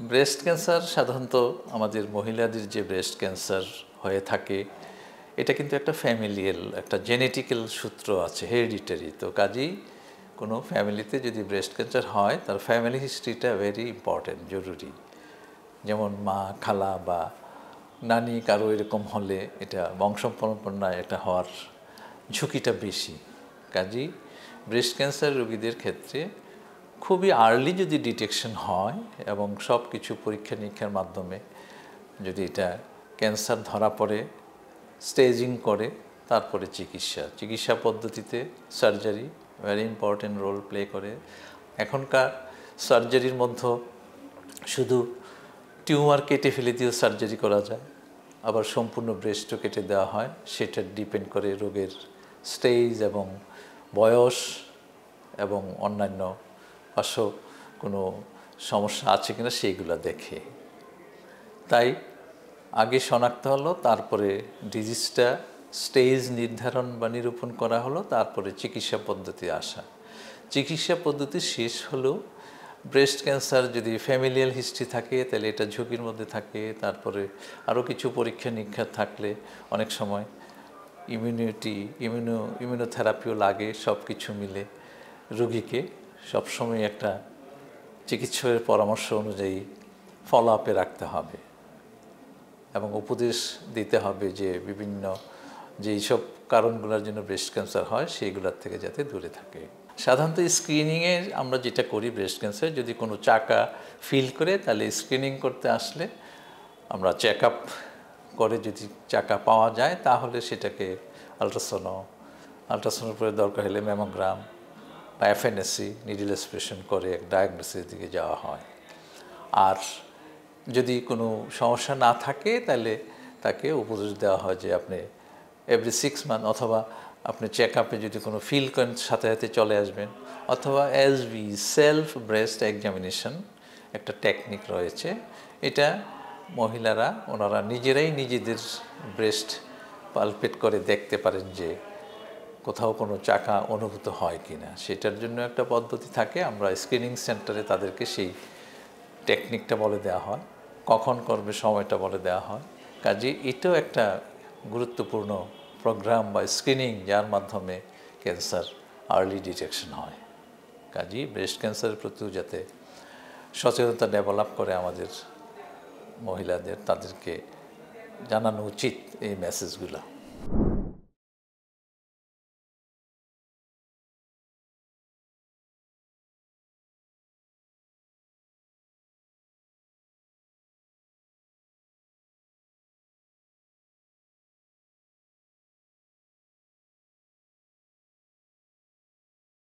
Breast cancer সাধারণত আমাদের মহিলাদের যে ব্রেস্ট ক্যান্সার হয়ে থাকে এটা কিন্তু একটা ফ্যামিলিয়াল একটা জেনেটিক্যাল সূত্র আছে, হেরিডিটারি। তো কাজেই কোনো ফ্যামিলিতে যদি ব্রেস্ট ক্যান্সার হয় তার ফ্যামিলি হিস্ট্রিটা ভেরি ইম্পর্টেন্ট, জরুরি। যেমন মা, খালা বা নানি কারো এরকম হলে এটা বংশ পরম্পরায় এটা হওয়ার ঝুঁকিটা বেশি। কাজেই ব্রেস্ট ক্যান্সার রোগীদের ক্ষেত্রে খুবই আর্লি যদি ডিটেকশন হয় এবং সব কিছু পরীক্ষা নিরীক্ষার মাধ্যমে যদি এটা ক্যান্সার ধরা পড়ে, স্টেজিং করে, তারপরে চিকিৎসা পদ্ধতিতে surgery very important role play করে। এখনকার সার্জারির মধ্যে শুধু টিউমার কেটে ফেলে দিয়েও সার্জারি করা যায়, আবার সম্পূর্ণ ব্রেস্টও কেটে দেওয়া হয়। সেটা ডিপেন্ড করে রোগের স্টেজ এবং বয়স এবং অন্যান্য পার্শ্ব কোনো সমস্যা আছে কিনা সেইগুলো দেখে। তাই আগে শনাক্ত হলো, তারপরে ডিজিজটা স্টেজ নির্ধারণ বা নিরূপণ করা হলো, তারপরে চিকিৎসা পদ্ধতি আসা। চিকিৎসা পদ্ধতি শেষ হলেও ব্রেস্ট ক্যান্সার যদি ফ্যামিলিয়াল হিস্ট্রি থাকে তাহলে এটা ঝুঁকির মধ্যে থাকে। তারপরে আরও কিছু পরীক্ষা নিরীক্ষা থাকলে অনেক সময় ইমিউনোথেরাপিও লাগে। সব কিছু মিলে রোগীকে সবসময় একটা চিকিৎসকের পরামর্শ অনুযায়ী ফলো আপে রাখতে হবে এবং উপদেশ দিতে হবে যে বিভিন্ন যেই সব কারণগুলোর জন্য ব্রেস্ট ক্যান্সার হয় সেইগুলোর থেকে যাতে দূরে থাকে। সাধারণত স্ক্রিনিংয়ে আমরা যেটা করি, ব্রেস্ট ক্যান্সার যদি কোনো চাকা ফিল করে তাহলে স্ক্রিনিং করতে আসলে আমরা চেক আপ করে যদি চাকা পাওয়া যায় তাহলে সেটাকে আলট্রাসাউন্ড পরে দরকার হলে ম্যামোগ্রাম বা এফএনএসি নিডল এক্সপ্রেশন করে এক ডায়াগনোসিসের দিকে যাওয়া হয়। আর যদি কোনো সমস্যা না থাকে তাহলে তাকে উপদেশ দেওয়া হয় যে আপনি এভরি 6 মান্থ অথবা আপনি চেক আপে যদি কোনো ফিল করেন সাথে সাথে চলে আসবেন, অথবা এসবি সেলফ ব্রেস্ট এক্সামিনেশন একটা টেকনিক রয়েছে। এটা মহিলারা ওনারা নিজেরাই নিজেদের ব্রেস্ট পালপেট করে দেখতে পারেন যে কোথাও কোনো চাকা অনুভূত হয় কি না। সেটার জন্য একটা পদ্ধতি থাকে। আমরা স্ক্রিনিং সেন্টারে তাদেরকে সেই টেকনিকটা বলে দেওয়া হয়, কখন করবে সময়টা বলে দেওয়া হয়। কাজে এটাও একটা গুরুত্বপূর্ণ প্রোগ্রাম বা স্ক্রিনিং যার মাধ্যমে ক্যান্সার আর্লি ডিটেকশন হয়। কাজেই ব্রেস্ট ক্যান্সারের প্রতিও যাতে সচেতনতা ডেভেলপ করে আমাদের মহিলাদের, তাদেরকে জানানো উচিত এই মেসেজগুলো।